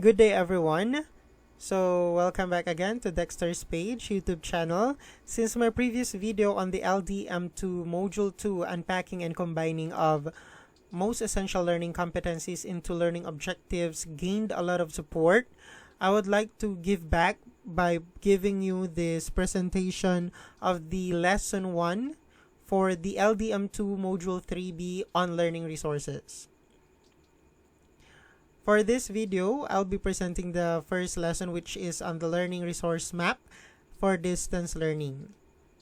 Good day, everyone. So, welcome back again to Dexter's Page YouTube channel. Since my previous video on the LDM2 Module 2 Unpacking and Combining of Most Essential Learning Competencies into Learning Objectives gained a lot of support, I would like to give back by giving you this presentation of the Lesson 1 for the LDM2 Module 3B on Learning Resources. For this video, I'll be presenting the first lesson, which is on the learning resource map for distance learning.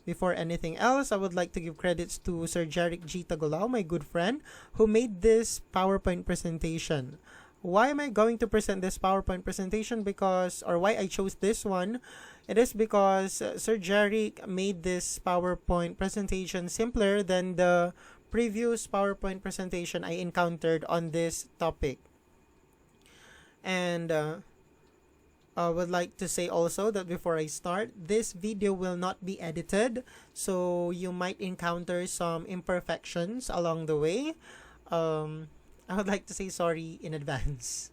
Before anything else, I would like to give credits to Sir Jeric G. Tagolao, my good friend, who made this PowerPoint presentation. Why am I going to present this PowerPoint presentation? Why I chose this one? It is because Sir Jeric made this PowerPoint presentation simpler than the previous PowerPoint presentation I encountered on this topic. And I would like to say also that before I start, this video will not be edited, so you might encounter some imperfections along the way. I would like to say sorry in advance.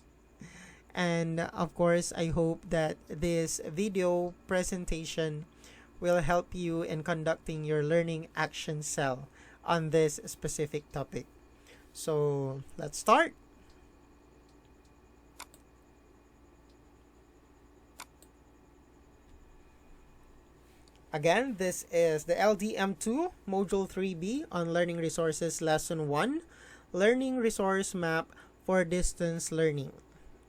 And of course, I hope that this video presentation will help you in conducting your learning action cell on this specific topic. So let's start. Again, this is the LDM2 Module 3B on Learning Resources Lesson 1, Learning Resource Map for Distance Learning.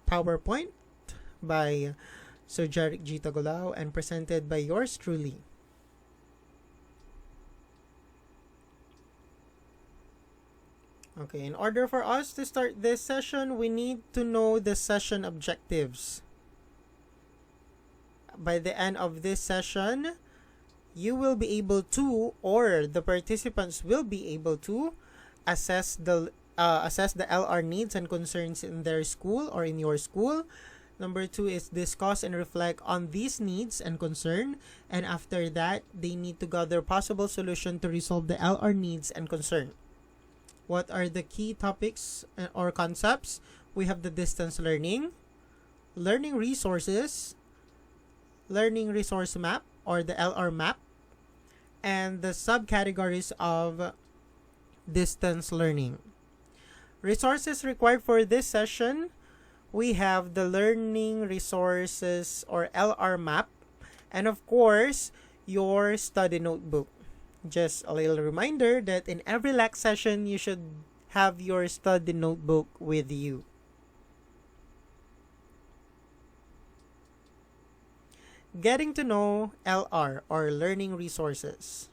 PowerPoint by Sir Jeric G. Tagolao and presented by yours truly. Okay, in order for us to start this session, we need to know the session objectives. By the end of this session, you will be able to, or the participants will be able to, assess the LR needs and concerns in their school or in your school. Number 2 is discuss and reflect on these needs and concern, and after that, they need to gather possible solution to resolve the LR needs and concern. What are the key topics or concepts? We have the distance learning, learning resources, learning resource map or the LR map, and the subcategories of distance learning. Resources required for this session, we have the learning resources or LR map, and of course, your study notebook. Just a little reminder that in every LAC session, you should have your study notebook with you. Getting to know LR or learning resources.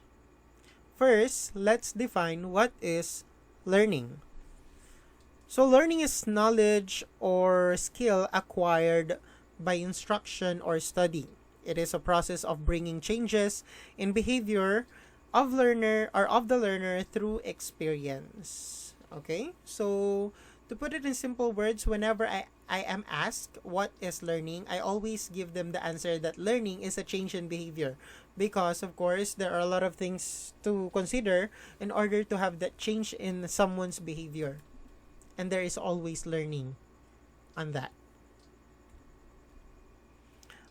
First, let's define what is learning. So learning is knowledge or skill acquired by instruction or study. It is a process of bringing changes in behavior of the learner through experience. Okay? So to put it in simple words, whenever I am asked what is learning, I always give them the answer that learning is a change in behavior. Because, of course, there are a lot of things to consider in order to have that change in someone's behavior. And there is always learning on that.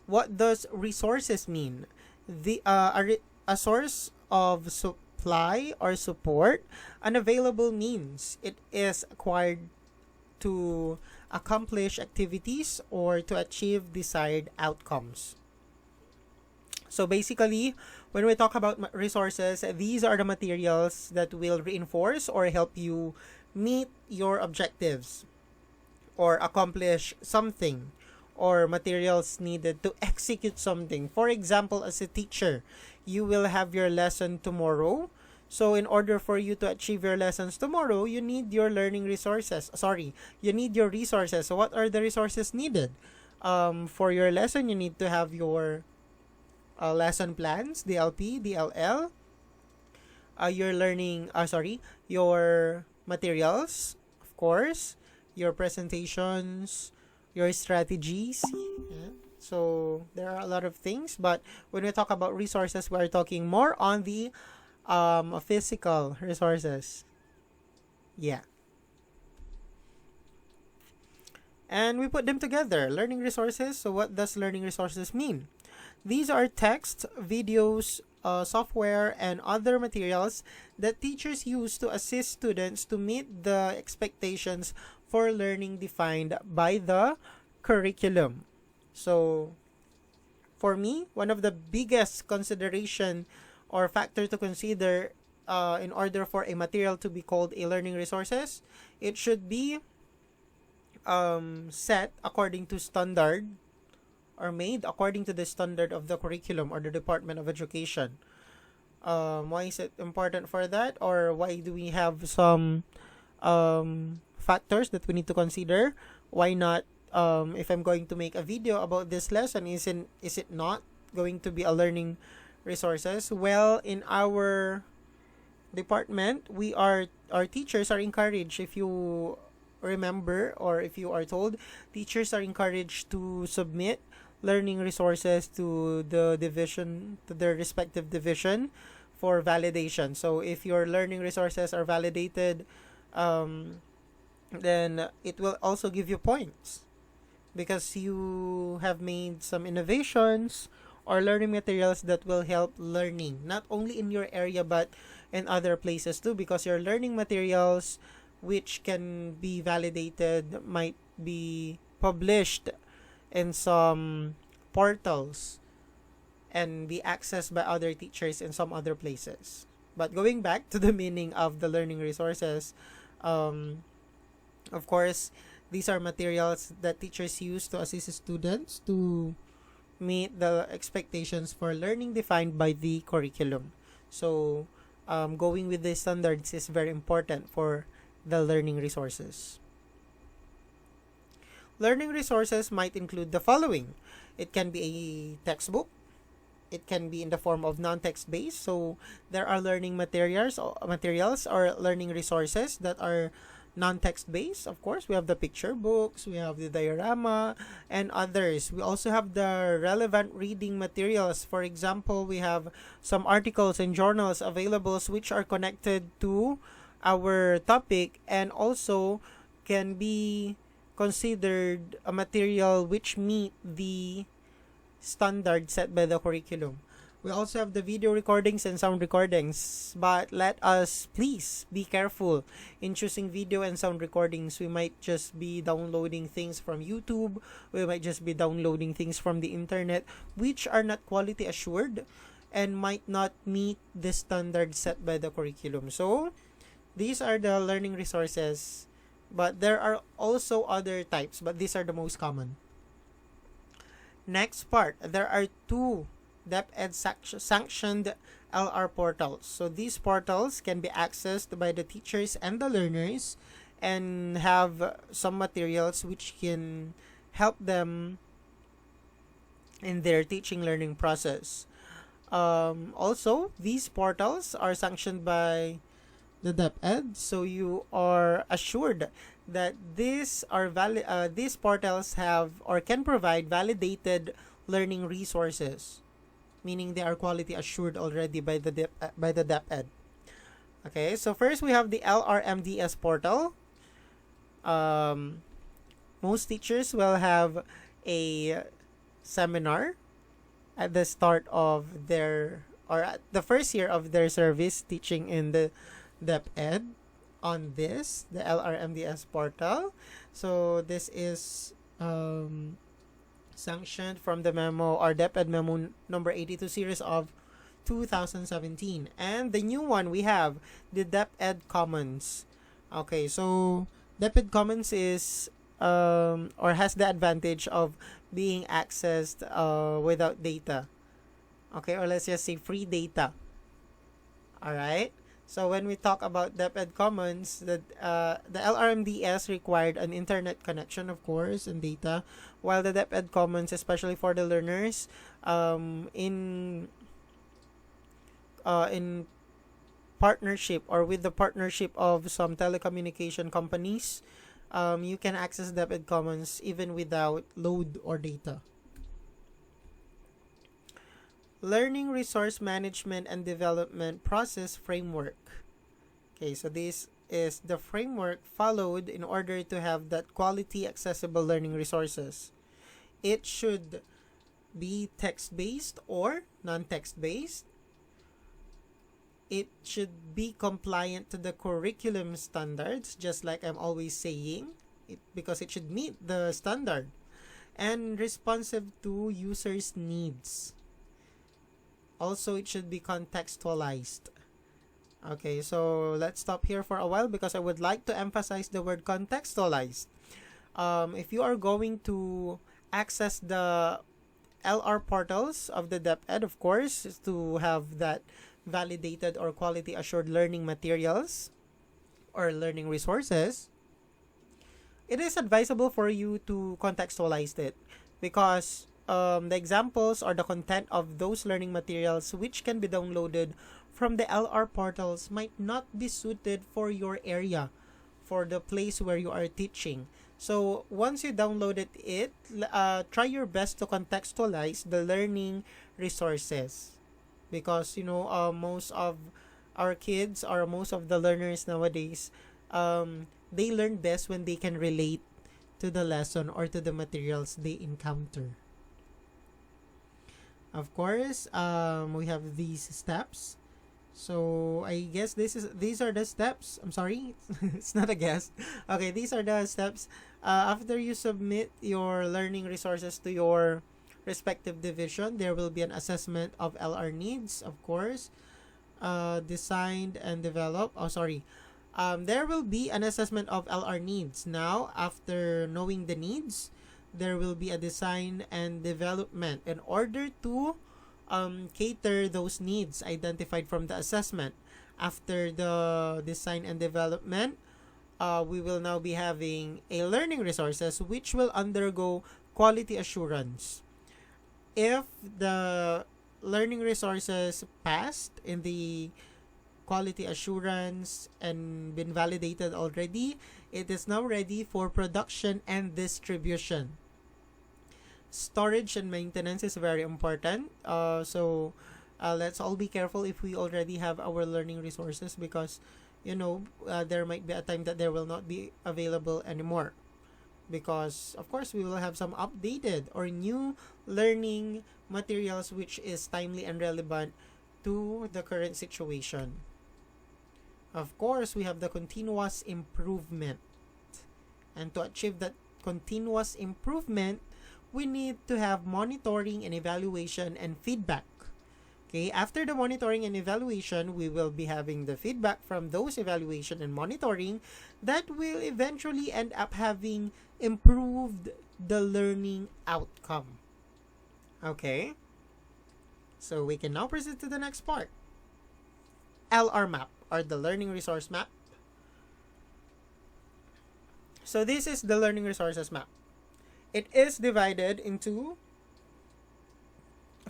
What does resources mean? A source of supply or support, an available means. It is acquired to accomplish activities or to achieve desired outcomes. So basically, when we talk about resources, these are the materials that will reinforce or help you meet your objectives or accomplish something, or materials needed to execute something. For example, as a teacher, you will have your lesson tomorrow. So in order for you to achieve your lessons tomorrow, you need your learning resources. You need your resources. So what are the resources needed? For your lesson, you need to have your lesson plans, DLP, DLL, your materials, of course, your presentations, your strategies. Yeah. So there are a lot of things, but when we talk about resources, we're talking more on the physical resources. Yeah. and we put them together. Learning resources. So what does learning resources mean? These are text, videos, software, and other materials that teachers use to assist students to meet the expectations for learning defined by the curriculum. So, for me, one of the biggest consideration or factor to consider in order for a material to be called a learning resources, it should be set according to standard or made according to the standard of the curriculum or the Department of Education. Why is it important for that, or why do we have some factors that we need to consider? Why not, if I'm going to make a video about this lesson, is it not going to be a learning resources? Well, in our department, our teachers are encouraged, if you remember or if you are told, teachers are encouraged to submit learning resources to the division, to their respective division, for validation. So if your learning resources are validated, then it will also give you points because you have made some innovations or learning materials that will help learning not only in your area but in other places too, because your learning materials which can be validated might be published in some portals and be accessed by other teachers in some other places. But going back to the meaning of the learning resources, of course, these are materials that teachers use to assist students to meet the expectations for learning defined by the curriculum. So, going with the standards is very important for the learning resources. Learning resources might include the following. It can be a textbook. It can be in the form of non-text based. So there are learning materials or learning resources that are non-text based. Of course, we have the picture books, we have the diorama, and others. We also have the relevant reading materials. For example, we have some articles and journals available which are connected to our topic and also can be considered a material which meet the standard set by the curriculum. We also have the video recordings and sound recordings, but let us please be careful in choosing video and sound recordings. We might just be downloading things from YouTube, we might just be downloading things from the internet which are not quality assured and might not meet the standard set by the curriculum. So these are the learning resources, but there are also other types, but these are the most common. Next part, there are two DepEd sanctioned LR portals. So these portals can be accessed by the teachers and the learners and have some materials which can help them in their teaching learning process. Also, these portals are sanctioned by the DepEd, so you are assured that these portals have or can provide validated learning resources, meaning they are quality assured already by the DepEd. Okay, so first we have the LRMDS portal. Most teachers will have a seminar at the start of their or at the first year of their service teaching in the DepEd on this, the LRMDS portal. So this is sanctioned from the memo or DepEd memo number 82 series of 2017. And the new one we have the DepEd Commons. Okay, so DepEd Commons is or has the advantage of being accessed without data. Okay, or let's just say free data. Alright. So when we talk about DepEd Commons, the LRMDS required an internet connection, of course, and data, while the DepEd Commons, especially for the learners, in partnership or with the partnership of some telecommunication companies, you can access DepEd Commons even without load or data. Learning Resource Management and Development Process Framework. Okay, so this is the framework followed in order to have that quality accessible learning resources. It should be text-based or non-text-based. It should be compliant to the curriculum standards, just like I'm always saying, because it should meet the standard, and responsive to users' needs. Also, it should be contextualized. Okay, so let's stop here for a while because I would like to emphasize the word contextualized. If you are going to access the LR portals of the DepEd, of course, is to have that validated or quality assured learning materials or learning resources, it is advisable for you to contextualize it because the examples or the content of those learning materials which can be downloaded from the LR portals might not be suited for your area, for the place where you are teaching. So once you downloaded it, try your best to contextualize the learning resources because most of our kids or most of the learners nowadays, they learn best when they can relate to the lesson or to the materials they encounter. Of course, we have these steps. So I guess these are the steps. I'm sorry, it's not a guess. Okay, these are the steps. After you submit your learning resources to your respective division, there will be an assessment of LR needs, of course, designed and developed. There will be an assessment of LR needs. Now, after knowing the needs, there will be a design and development in order to cater those needs identified from the assessment. After the design and development, we will now be having a learning resources which will undergo quality assurance. If the learning resources passed in the quality assurance and been validated already, it is now ready for production and distribution. Storage and maintenance is very important. So let's all be careful if we already have our learning resources because, there might be a time that there will not be available anymore. Because, of course, we will have some updated or new learning materials which is timely and relevant to the current situation. Of course, we have the continuous improvement. And to achieve that continuous improvement, we need to have monitoring and evaluation and feedback. Okay, after the monitoring and evaluation, we will be having the feedback from those evaluation and monitoring that will eventually end up having improved the learning outcome. Okay, so we can now proceed to the next part. LR map or the learning resource map. So this is the learning resources map. It is divided into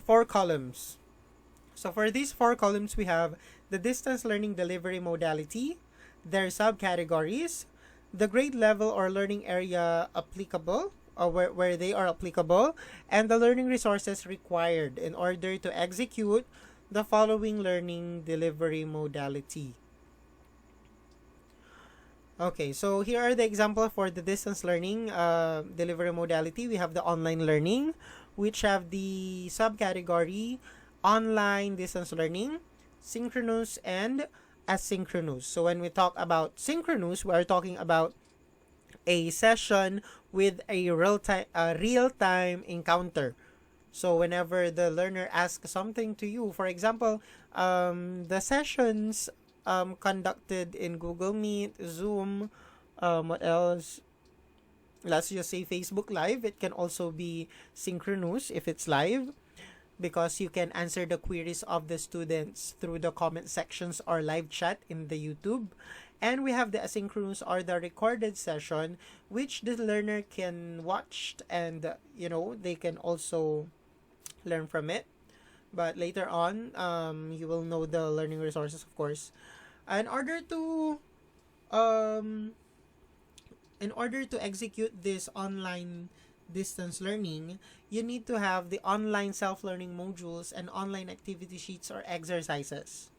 4 columns. So for these 4 columns, we have the distance learning delivery modality, their subcategories, the grade level or learning area applicable, or where they are applicable, and the learning resources required in order to execute the following learning delivery modality. Okay, so here are the examples for the distance learning delivery modality. We have the online learning, which have the subcategory online distance learning, synchronous, and asynchronous. So when we talk about synchronous, we are talking about a session with a real-time encounter. So whenever the learner asks something to you, for example, the sessions conducted in Google Meet, Zoom, what else? Let's just say Facebook Live. It can also be synchronous if it's live, because you can answer the queries of the students through the comment sections or live chat in the YouTube. And we have the asynchronous or the recorded session, which the learner can watch and, they can also learn from it. But later on, you will know the learning resources, of course. In order to execute this online distance learning, you need to have the online self-learning modules and online activity sheets or exercises.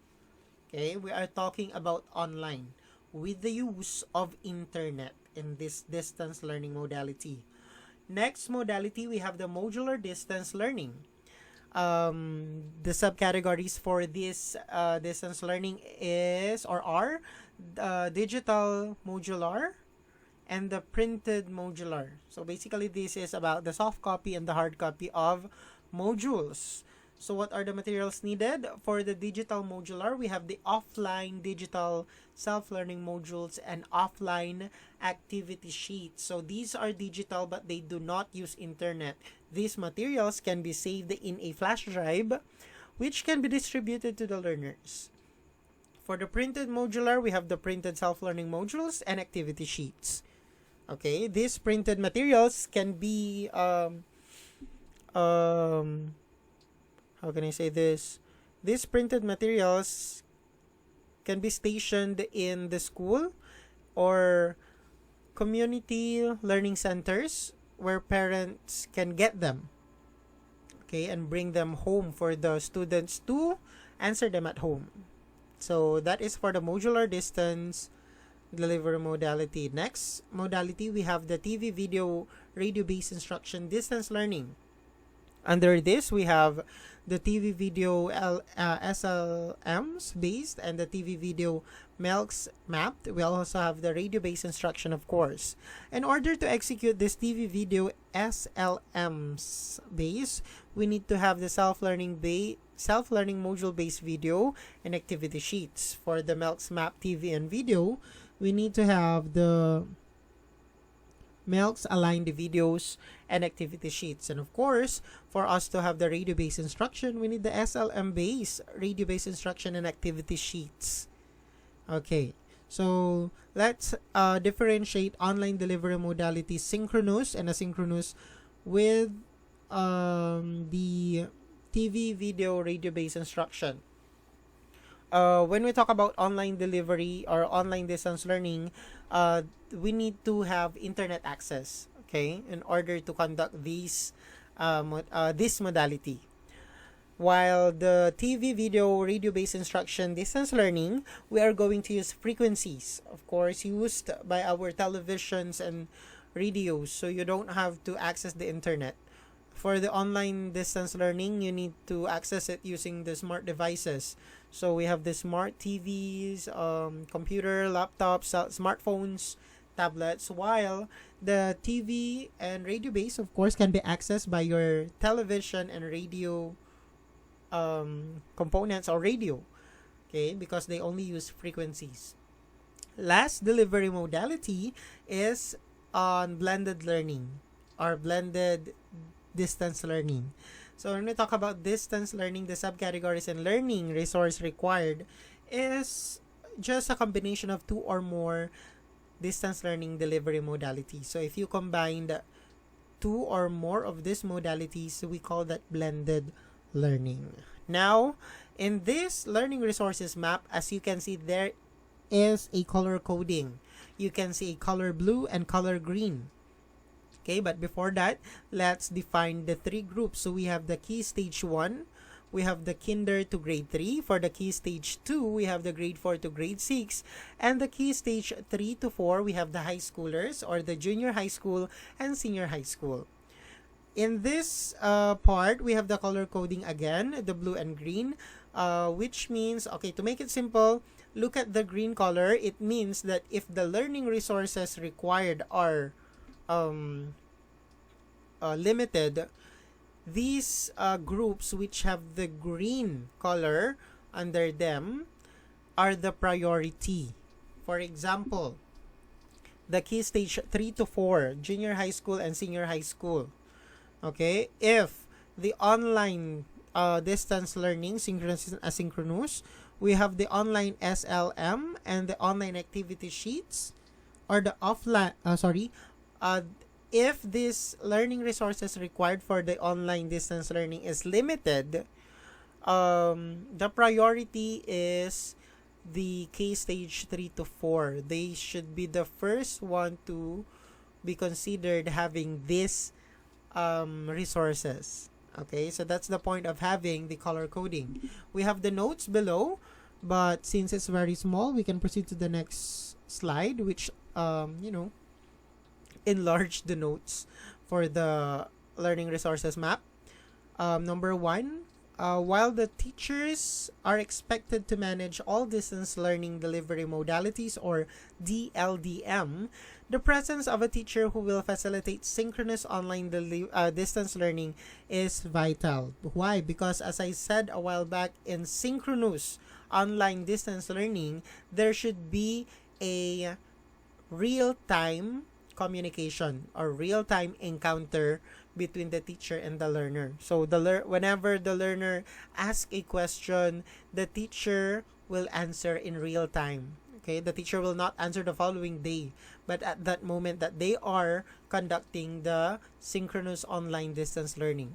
Okay, we are talking about online. with the use of internet in this distance learning modality. Next modality, we have the modular distance learning. The subcategories for this distance learning is or are digital modular and the printed modular. So basically, this is about the soft copy and the hard copy of modules. So what are the materials needed? For the digital modular, we have the offline digital self-learning modules and offline activity sheets. So these are digital but they do not use internet. These materials can be saved in a flash drive which can be distributed to the learners. For the printed modular, we have the printed self-learning modules and activity sheets. Okay, these printed materials can be how can I say this? These printed materials can be stationed in the school or community learning centers where parents can get them, okay, and bring them home for the students to answer them at home. So that is for the modular distance delivery modality. Next modality, we have the TV, video, radio-based instruction distance learning. Under this, we have the TV video SLMs based and the TV video MELCs mapped. We also have the radio-based instruction, of course. In order to execute this TV video SLMs base, we need to have the self-learning module-based video and activity sheets. For the MELCs map TV and video, we need to have the MELCs align the videos and activity sheets. And of course, for us to have the radio-based instruction, we need the SLM-based radio-based instruction and activity sheets. Okay, so let's differentiate online delivery modalities synchronous and asynchronous with the TV, video, radio-based instruction. When we talk about online delivery or online distance learning, we need to have internet access, okay, in order to conduct this modality. While the TV, video, radio-based instruction distance learning, we are going to use frequencies, of course, used by our televisions and radios, so you don't have to access the internet. For the online distance learning, you need to access it using the smart devices. So we have the smart TVs, computer, laptops, smartphones, tablets, while the TV and radio base, of course, can be accessed by your television and radio components or radio, okay, because they only use frequencies. Last delivery modality is on blended learning or blended distance learning. So when we talk about distance learning, the subcategories and learning resource required is just a combination of two or more distance learning delivery modalities. So if you combine two or more of these modalities, we call that blended learning. Now, in this learning resources map, as you can see, there is a color coding. You can see color blue and color green. Okay, but before that, let's define the three groups. So we have the Key Stage 1, we have the Kinder to Grade 3. For the Key Stage 2, we have the Grade 4 to Grade 6. And the Key Stage 3 to 4, we have the high schoolers or the junior high school and senior high school. In this part, we have the color coding again, the blue and green, which means, okay, to make it simple, look at the green color. It means that if the learning resources required are limited, these groups which have the green color under them are the priority. For example, the Key Stage 3 to 4, junior high school and senior high school. Okay, if the online distance learning, synchronous and asynchronous, we have the online SLM and the online activity sheets, or the offline, if this learning resources required for the online distance learning is limited, the priority is the K Stage 3 to 4. They should be the first one to be considered having these resources. Okay, so that's the point of having the color coding. We have the notes below, but since it's very small, we can proceed to the next slide, which enlarge the notes for the learning resources map. Number 1, while the teachers are expected to manage all distance learning delivery modalities, or DLDM, the presence of a teacher who will facilitate synchronous online distance learning is vital. Why? Because as I said a while back, in synchronous online distance learning, there should be a real-time communication or real-time encounter between the teacher and the learner. So whenever the learner asks a question, the teacher will answer in real time. Okay, the teacher will not answer the following day, but at that moment that they are conducting the synchronous online distance learning.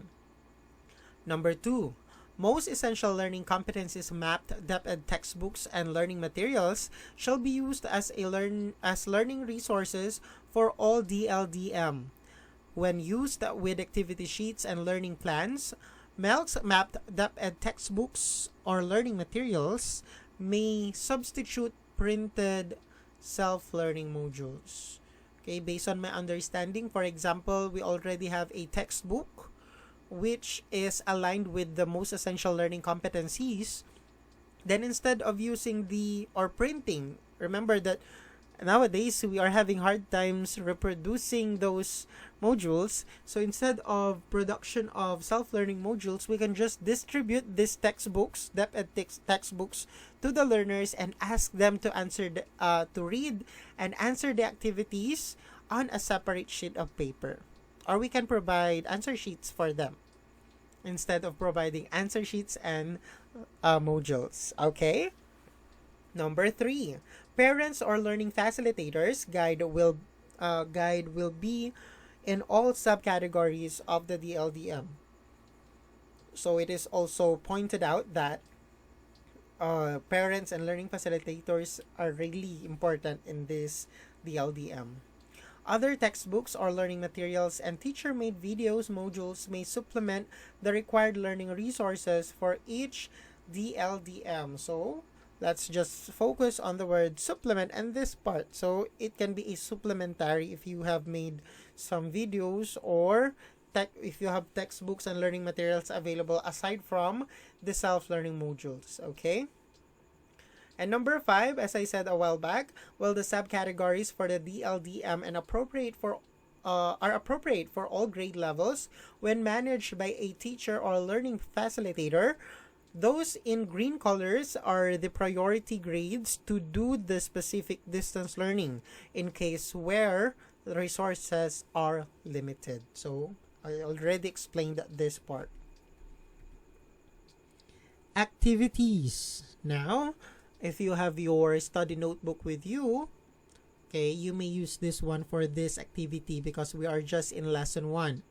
Number 2, most essential learning competencies mapped DepEd textbooks and learning materials shall be used as learning resources for all DLDM. When used with activity sheets and learning plans, MELCs mapped DepEd textbooks or learning materials may substitute printed self-learning modules. Okay, based on my understanding, for example, we already have a textbook which is aligned with the most essential learning competencies. Then instead of using printing, remember that nowadays we are having hard times reproducing those modules. So instead of production of self-learning modules, we can just distribute these textbooks, DepEd textbooks, to the learners and ask them to to read and answer the activities on a separate sheet of paper. Or we can provide answer sheets for them instead of providing answer sheets and modules. Okay? Number 3, parents or learning facilitators guide will be in all subcategories of the DLDM. So it is also pointed out that parents and learning facilitators are really important in this DLDM. Other textbooks or learning materials and teacher-made videos modules may supplement the required learning resources for each DLDM. So let's just focus on the word supplement and this part. So it can be a supplementary if you have made some videos or if you have textbooks and learning materials available aside from the self-learning modules. Okay? And number 5, as I said a while back, the subcategories for the DLDM are appropriate for all grade levels when managed by a teacher or learning facilitator. Those in green colors are the priority grades to do the specific distance learning in case where the resources are limited. So I already explained this part. Activities. Now, if you have your study notebook with you, okay, you may use this one for this activity because we are just in lesson 1.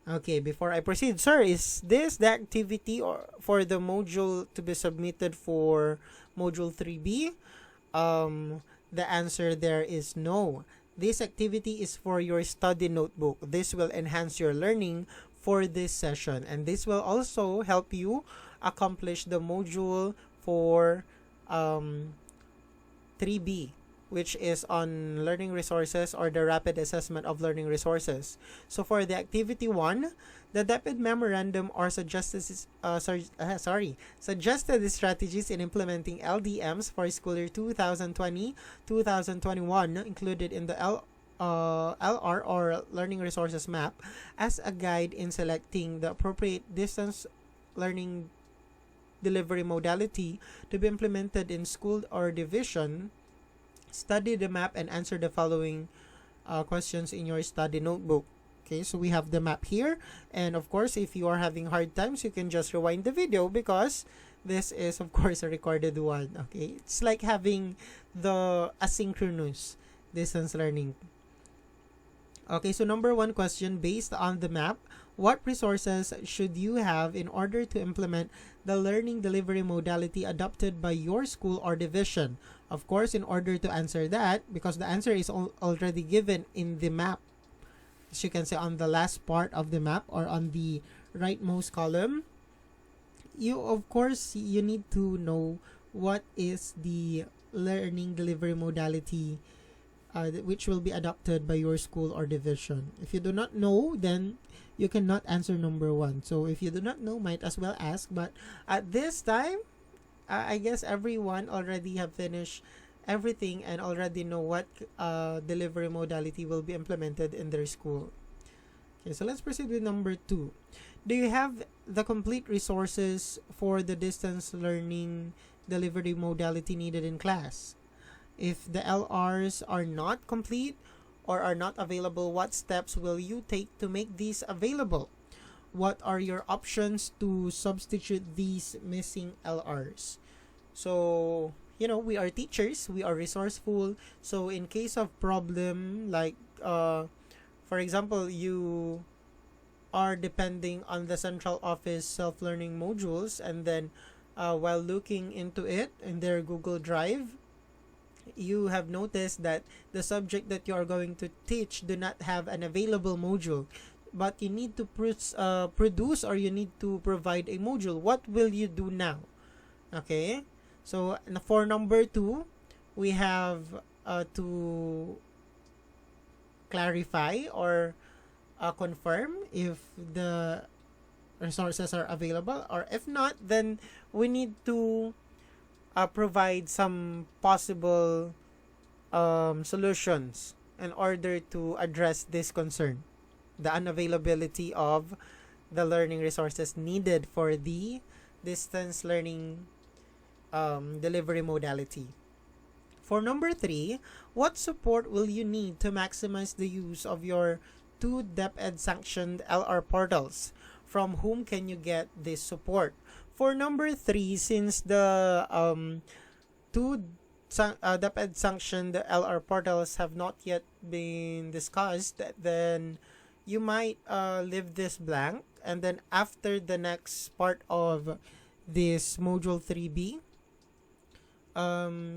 Okay, before I proceed, sir, is this the activity or for the module to be submitted for module 3B? The answer there is no. This activity is for your study notebook. This will enhance your learning for this session, and this will also help you accomplish the module for 3B, which is on learning resources or the rapid assessment of learning resources. So for the activity 1, the DepEd memorandum or suggested strategies in implementing LDMs for school year 2020-2021 included in the LR or learning resources map as a guide in selecting the appropriate distance learning delivery modality to be implemented in school or division. Study the map and answer the following questions in your study notebook. Okay, so we have the map here, and of course if you are having hard times, you can just rewind the video because this is of course a recorded one. Okay, it's like having the asynchronous distance learning. Okay, so number 1 question, based on the map, what resources should you have in order to implement the learning delivery modality adopted by your school or division? Of course, in order to answer that, because the answer is already given in the map, as you can see on the last part of the map or on the rightmost column, you need to know what is the learning delivery modality which will be adopted by your school or division? If you do not know, then you cannot answer number 1. So if you do not know, might as well ask. But at this time, I guess everyone already have finished everything and already know what delivery modality will be implemented in their school. Okay, so let's proceed with number 2. Do you have the complete resources for the distance learning delivery modality needed in class? If the LRs are not complete or are not available, what steps will you take to make these available? What are your options to substitute these missing LRs? So, we are teachers, we are resourceful. So in case of problem, like for example, you are depending on the central office self-learning modules, and then while looking into it in their Google Drive, you have noticed that the subject that you are going to teach do not have an available module, but you need to produce, or you need to provide a module. What will you do now? Okay, so for number 2, we have to clarify or confirm if the resources are available, or if not, then we need to provide some possible solutions in order to address this concern, the unavailability of the learning resources needed for the distance learning delivery modality. For number 3, what support will you need to maximize the use of your 2 DepEd sanctioned LR portals? From whom can you get this support? For number 3, since the 2 DepEd sanctioned LR portals have not yet been discussed, then you might leave this blank, and then after the next part of this module 3B,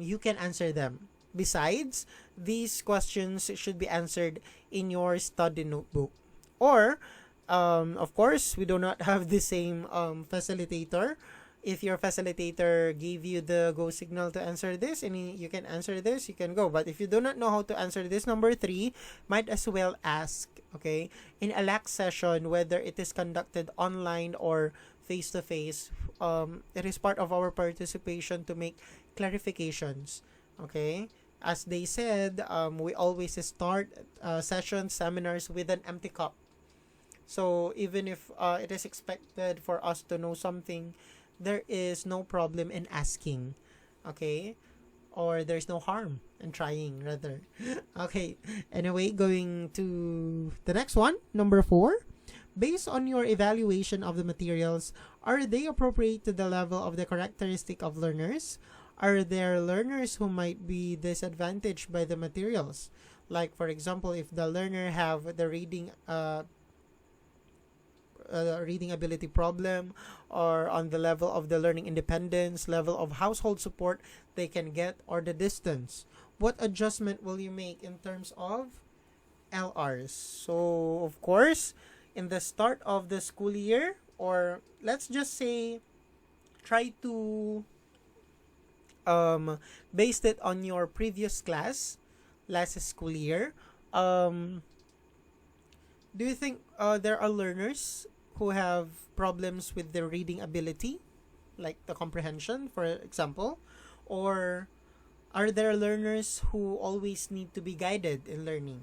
you can answer them. Besides, these questions should be answered in your study notebook. Or, of course, we do not have the same facilitator. If your facilitator gave you the go signal to answer this and you can answer this, you can go. But if you do not know how to answer this number 3, might as well ask, okay, in a LAC session, whether it is conducted online or face-to-face. It is part of our participation to make clarifications, okay? As they said, we always start sessions, seminars with an empty cup. So even if it is expected for us to know something, there is no problem in asking, okay? Or there's no harm in trying, rather. Okay, anyway, going to the next one, number 4. Based on your evaluation of the materials, are they appropriate to the level of the characteristic of learners? Are there learners who might be disadvantaged by the materials? Like, for example, if the learner have the reading ability problem, or on the level of the learning independence, level of household support they can get, or the distance. What adjustment will you make in terms of LRs? So, of course, in the start of the school year, or let's just say, try to based it on your previous class, last school year. Do you think there are learners who have problems with their reading ability, like the comprehension, for example? Or are there learners who always need to be guided in learning?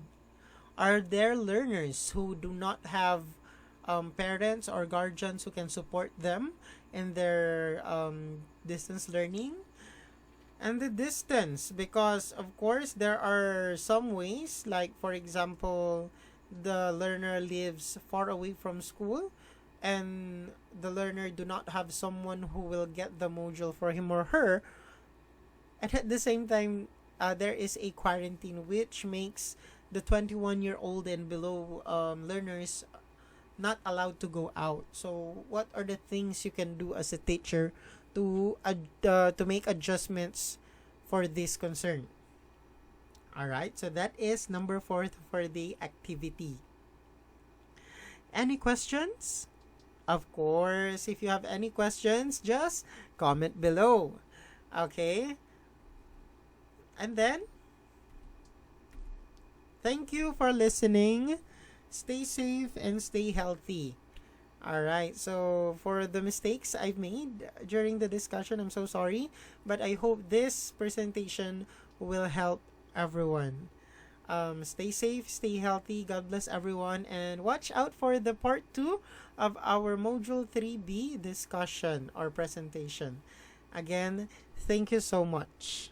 Are there learners who do not have parents or guardians who can support them in their distance learning? And the distance, because of course there are some ways, like for example, the learner lives far away from school and the learner do not have someone who will get the module for him or her, and at the same time there is a quarantine which makes the 21-year-old and below learners not allowed to go out. So what are the things you can do as a teacher to make adjustments for this concern? Alright, so that is number 4 for the activity. Any questions? Of course, if you have any questions, just comment below. Okay? And then, thank you for listening. Stay safe and stay healthy. Alright, so for the mistakes I've made during the discussion, I'm so sorry. But I hope this presentation will help everyone. Stay safe, stay healthy. God bless everyone. And watch out for the part 2 of our Module 3B discussion or presentation. Again, thank you so much.